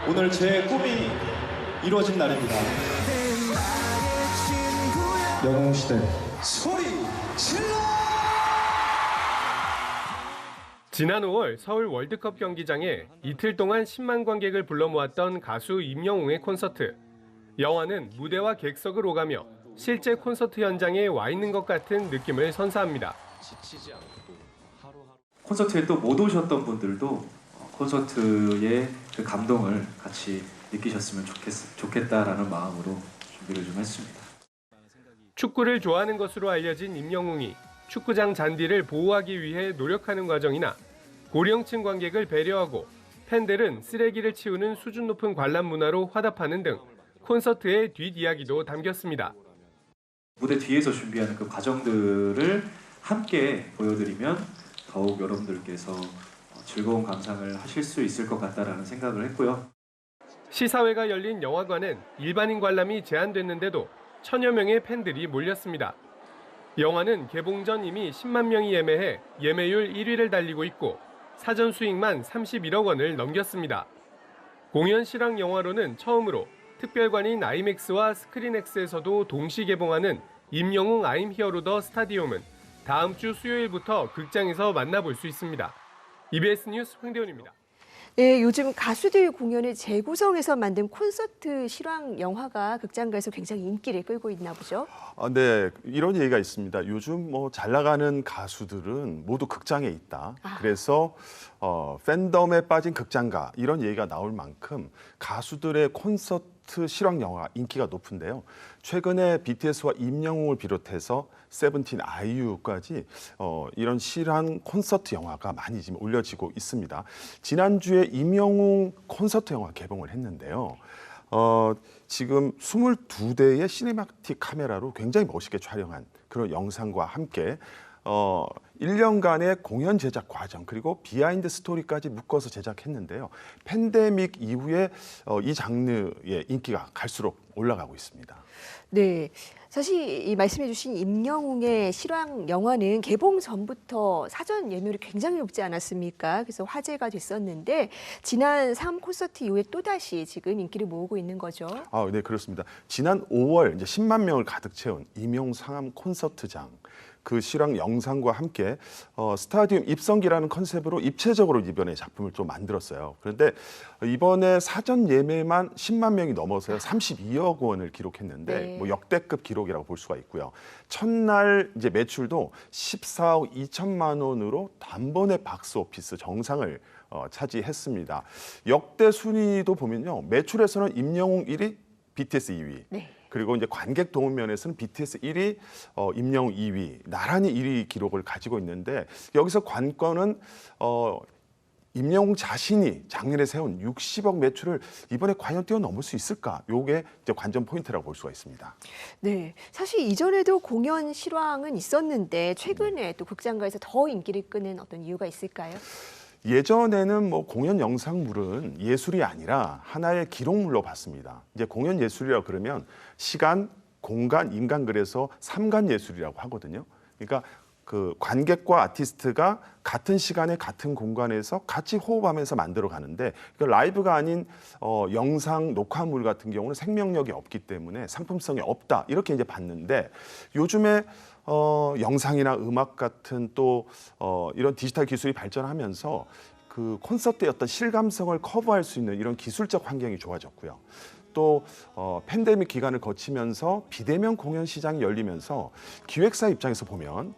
오늘 제 꿈이 이루어진 날입니다. 영웅시대 소리 질러! 지난 5월 서울 월드컵 경기장에 이틀 동안 10만 관객을 불러 모았던 가수 임영웅의 콘서트. 영화는 무대와 객석을 오가며 실제 콘서트 현장에 와 있는 것 같은 느낌을 선사합니다. 콘서트에 또 못 오셨던 분들도 콘서트의 그 감동을 같이 느끼셨으면 좋겠다라는 마음으로 준비를 좀 했습니다. 축구를 좋아하는 것으로 알려진 임영웅이 축구장 잔디를 보호하기 위해 노력하는 과정이나 고령층 관객을 배려하고 팬들은 쓰레기를 치우는 수준 높은 관람 문화로 화답하는 등 콘서트의 뒷이야기도 담겼습니다. 무대 뒤에서 준비하는 그 과정들을 함께 보여드리면 더욱 여러분들께서 즐거운 감상을 하실 수 있을 것 같다라는 생각을 했고요. 시사회가 열린 영화관엔 일반인 관람이 제한됐는데도 천여 명의 팬들이 몰렸습니다. 영화는 개봉 전 이미 10만 명이 예매해 예매율 1위를 달리고 있고 사전 수익만 31억 원을 넘겼습니다. 공연 실황 영화로는 처음으로 특별관인 아이맥스와 스크린X에서도 동시 개봉하는 임영웅 I'm Here the 스타디움은 다음 주 수요일부터 극장에서 만나볼 수 있습니다. EBS 뉴스 황대훈입니다. 네, 요즘 가수들 공연을 재구성해서 만든 콘서트 실황 영화가 극장가에서 굉장히 인기를 끌고 있나 보죠. 네, 이런 얘기가 있습니다. 요즘 뭐 잘 나가는 가수들은 모두 극장에 있다. 그래서 팬덤에 빠진 극장가 이런 얘기가 나올 만큼 가수들의 콘서트 실황 영화 인기가 높은데요. 최근에 BTS와 임영웅을 비롯해서 세븐틴, 아이유까지 이런 실황 콘서트 영화가 많이 지금 올려지고 있습니다. 지난주에 임영웅 콘서트 영화 개봉을 했는데요. 지금 22대의 시네마틱 카메라로 굉장히 멋있게 촬영한 그런 영상과 함께 1년간의 공연 제작 과정 그리고 비하인드 스토리까지 묶어서 제작했는데요. 팬데믹 이후에 이 장르의 인기가 갈수록 올라가고 있습니다. 네, 사실 이 말씀해주신 임영웅의 실황 영화는 개봉 전부터 사전 예매율이 굉장히 높지 않았습니까? 그래서 화제가 됐었는데 지난 3 콘서트 이후에 또다시 지금 인기를 모으고 있는 거죠. 네, 그렇습니다. 지난 5월 이제 10만 명을 가득 채운 임영웅 상암 콘서트장 그 실황 영상과 함께 스타디움 입성기라는 컨셉으로 입체적으로 이번에 작품을 좀 만들었어요. 그런데 이번에 사전 예매만 10만 명이 넘어서요. 32억 원을 기록했는데 네. 뭐 역대급 기록이라고 볼 수가 있고요. 첫날 이제 매출도 14억 2천만 원으로 단번에 박스오피스 정상을 차지했습니다. 역대 순위도 보면요. 매출에서는 임영웅 1위, BTS 2위. 네. 그리고 이제 관객 동원 면에서는 BTS 1위, 임영웅 2위, 나란히 1위 기록을 가지고 있는데 여기서 관건은 임영웅 자신이 작년에 세운 60억 매출을 이번에 과연 뛰어넘을 수 있을까? 요게 이제 관전 포인트라고 볼 수가 있습니다. 네, 사실 이전에도 공연 실황은 있었는데 최근에 또 극장가에서 더 인기를 끄는 어떤 이유가 있을까요? 예전에는 뭐 공연 영상물은 예술이 아니라 하나의 기록물로 봤습니다. 이제 공연 예술이라고 그러면 시간, 공간, 인간 그래서 삼간 예술이라고 하거든요. 그러니까 그 관객과 아티스트가 같은 시간에 같은 공간에서 같이 호흡하면서 만들어 가는데 라이브가 아닌 영상 녹화물 같은 경우는 생명력이 없기 때문에 상품성이 없다 이렇게 이제 봤는데 요즘에 영상이나 음악 같은 또 이런 디지털 기술이 발전하면서 그 콘서트의 어떤 실감성을 커버할 수 있는 이런 기술적 환경이 좋아졌고요. 또 팬데믹 기간을 거치면서 비대면 공연 시장이 열리면서 기획사 입장에서 보면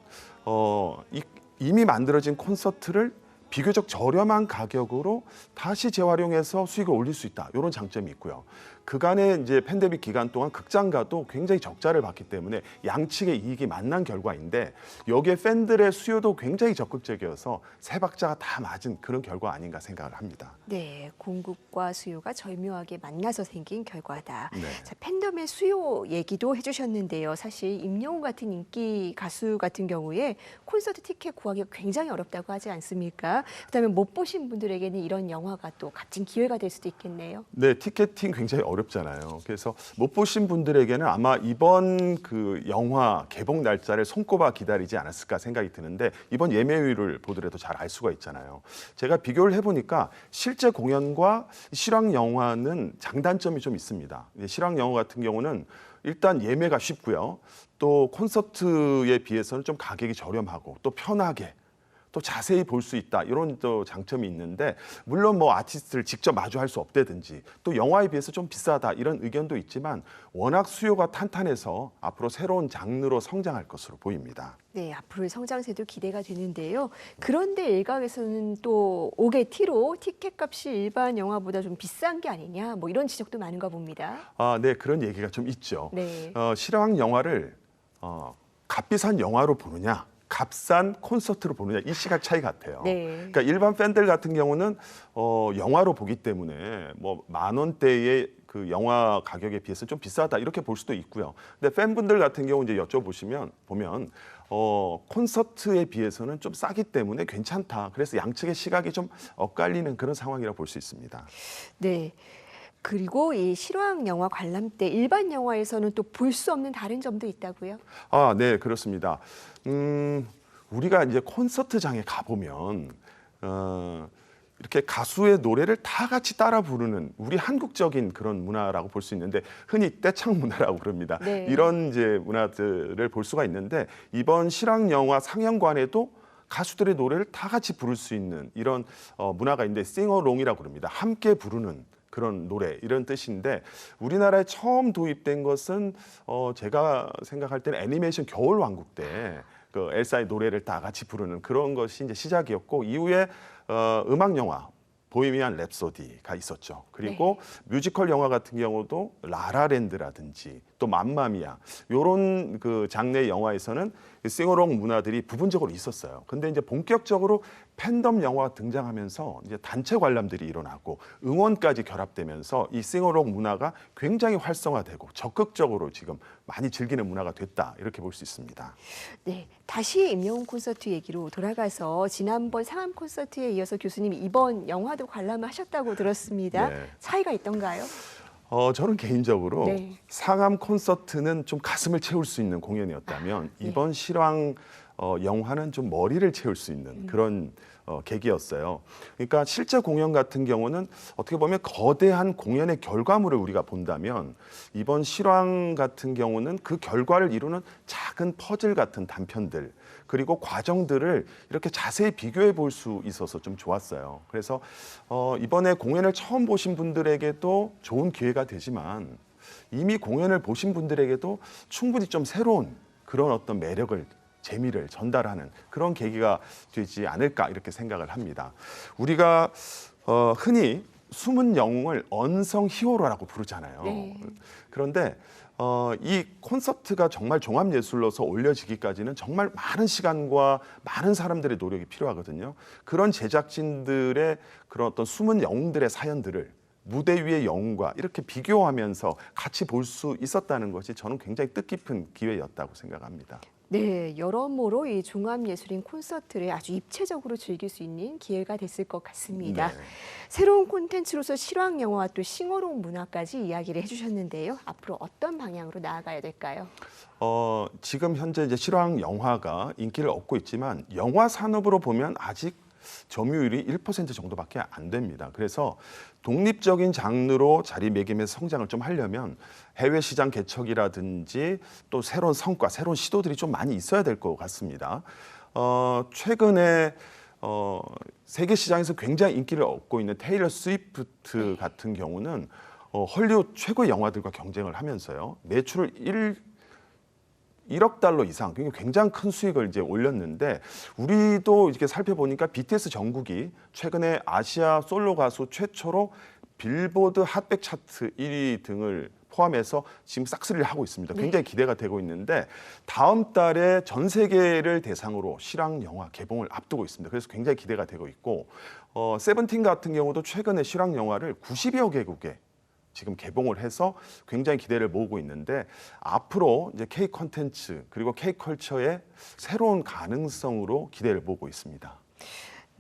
이미 만들어진 콘서트를 비교적 저렴한 가격으로 다시 재활용해서 수익을 올릴 수 있다. 이런 장점이 있고요. 그간의 이제 팬데믹 기간 동안 극장가도 굉장히 적자를 봤기 때문에 양측의 이익이 만난 결과인데 여기에 팬들의 수요도 굉장히 적극적이어서 세 박자가 다 맞은 그런 결과 아닌가 생각을 합니다. 네, 공급과 수요가 절묘하게 만나서 생긴 결과다. 네. 자, 팬덤의 수요 얘기도 해주셨는데요. 사실 임영웅 같은 인기 가수 같은 경우에 콘서트 티켓 구하기가 굉장히 어렵다고 하지 않습니까? 않습니까? 그다음에 못 보신 분들에게는 이런 영화가 또 값진 기회가 될 수도 있겠네요. 네, 티켓팅 굉장히 어렵잖아요. 그래서 못 보신 분들에게는 아마 이번 그 영화 개봉 날짜를 손꼽아 기다리지 않았을까 생각이 드는데 이번 예매율을 보더라도 잘 알 수가 있잖아요. 제가 비교를 해보니까 실제 공연과 실황 영화는 장단점이 좀 있습니다. 실황 영화 같은 경우는 일단 예매가 쉽고요. 또 콘서트에 비해서는 좀 가격이 저렴하고 또 편하게 또 자세히 볼 수 있다 이런 또 장점이 있는데 물론 뭐 아티스트를 직접 마주할 수 없다든지 또 영화에 비해서 좀 비싸다 이런 의견도 있지만 워낙 수요가 탄탄해서 앞으로 새로운 장르로 성장할 것으로 보입니다. 네, 앞으로의 성장세도 기대가 되는데요. 그런데 일각에서는 또 5개 T로 티켓 값이 일반 영화보다 좀 비싼 게 아니냐 뭐 이런 지적도 많은가 봅니다. 아, 네, 그런 얘기가 좀 있죠. 네. 실황 영화를 값비싼 영화로 보느냐 값싼 콘서트로 보느냐 이 시각 차이 같아요. 네. 그러니까 일반 팬들 같은 경우는 영화로 보기 때문에 뭐 10,000원대의 그 영화 가격에 비해서 좀 비싸다 이렇게 볼 수도 있고요. 근데 팬분들 같은 경우 이제 보면 콘서트에 비해서는 좀 싸기 때문에 괜찮다. 그래서 양측의 시각이 좀 엇갈리는 그런 상황이라고 볼 수 있습니다. 네. 그리고 이 실황 영화 관람 때 일반 영화에서는 또 볼 수 없는 다른 점도 있다고요? 아, 네, 그렇습니다. 우리가 이제 콘서트장에 가보면 이렇게 가수의 노래를 다 같이 따라 부르는 우리 한국적인 그런 문화라고 볼 수 있는데 흔히 떼창 문화라고 그럽니다. 네. 이런 이제 문화들을 볼 수가 있는데 이번 실황 영화 상영관에도 가수들의 노래를 다 같이 부를 수 있는 이런 문화가 있는데 싱어롱이라고 그럽니다. 함께 부르는 그런 노래 이런 뜻인데 우리나라에 처음 도입된 것은 제가 생각할 때는 애니메이션 겨울왕국 때 그 엘사의 노래를 다 같이 부르는 그런 것이 이제 시작이었고 이후에 음악 영화 보헤미안 랩소디가 있었죠. 그리고 뮤지컬 영화 같은 경우도 라라랜드라든지 또 맘마미아 이런 그 장르의 영화에서는 싱어롱 문화들이 부분적으로 있었어요. 근데 이제 본격적으로 팬덤 영화가 등장하면서 이제 단체 관람들이 일어나고 응원까지 결합되면서 이 싱어롱 문화가 굉장히 활성화되고 적극적으로 지금 많이 즐기는 문화가 됐다 이렇게 볼 수 있습니다. 네, 다시 임영웅 콘서트 얘기로 돌아가서 지난번 상암 콘서트에 이어서 교수님이 이번 영화도 관람을 하셨다고 들었습니다. 네. 차이가 있던가요? 저는 개인적으로 네. 상암 콘서트는 좀 가슴을 채울 수 있는 공연이었다면 네. 이번 실황 영화는 좀 머리를 채울 수 있는 그런 계기였어요. 그러니까 실제 공연 같은 경우는 어떻게 보면 거대한 공연의 결과물을 우리가 본다면 이번 실황 같은 경우는 그 결과를 이루는 작은 퍼즐 같은 단편들 그리고 과정들을 이렇게 자세히 비교해 볼 수 있어서 좀 좋았어요. 그래서 이번에 공연을 처음 보신 분들에게도 좋은 기회가 되지만 이미 공연을 보신 분들에게도 충분히 좀 새로운 그런 어떤 매력을 재미를 전달하는 그런 계기가 되지 않을까 이렇게 생각을 합니다. 우리가 흔히 숨은 영웅을 언성 히어로라고 부르잖아요. 네. 그런데 이 콘서트가 정말 종합예술로서 올려지기까지는 정말 많은 시간과 많은 사람들의 노력이 필요하거든요. 그런 제작진들의 그런 어떤 숨은 영웅들의 사연들을 무대 위의 영웅과 이렇게 비교하면서 같이 볼 수 있었다는 것이 저는 굉장히 뜻깊은 기회였다고 생각합니다. 네, 여러모로 이 종합예술인 콘서트를 아주 입체적으로 즐길 수 있는 기회가 됐을 것 같습니다. 네. 새로운 콘텐츠로서 실황 영화와 또 싱어롱 문화까지 이야기를 해주셨는데요. 앞으로 어떤 방향으로 나아가야 될까요? 지금 현재 이제 실황 영화가 인기를 얻고 있지만 영화 산업으로 보면 아직 점유율이 1% 정도밖에 안 됩니다. 그래서 독립적인 장르로 자리매김해서 성장을 좀 하려면 해외 시장 개척이라든지 또 새로운 성과, 새로운 시도들이 좀 많이 있어야 될 것 같습니다. 최근에 세계 시장에서 굉장히 인기를 얻고 있는 테일러 스위프트 같은 경우는 헐리우드 최고의 영화들과 경쟁을 하면서요. 매출을 1억 달러 이상, 굉장히 큰 수익을 이제 올렸는데 우리도 이렇게 살펴보니까 BTS 정국이 최근에 아시아 솔로 가수 최초로 빌보드 핫백 차트 1위 등을 포함해서 지금 싹쓸이를 하고 있습니다. 굉장히 기대가 되고 있는데 다음 달에 전 세계를 대상으로 실황 영화 개봉을 앞두고 있습니다. 그래서 굉장히 기대가 되고 있고 세븐틴 같은 경우도 최근에 실황 영화를 90여 개국에 지금 개봉을 해서 굉장히 기대를 모으고 있는데 앞으로 이제 K 콘텐츠 그리고 K 컬처의 새로운 가능성으로 기대를 모으고 있습니다.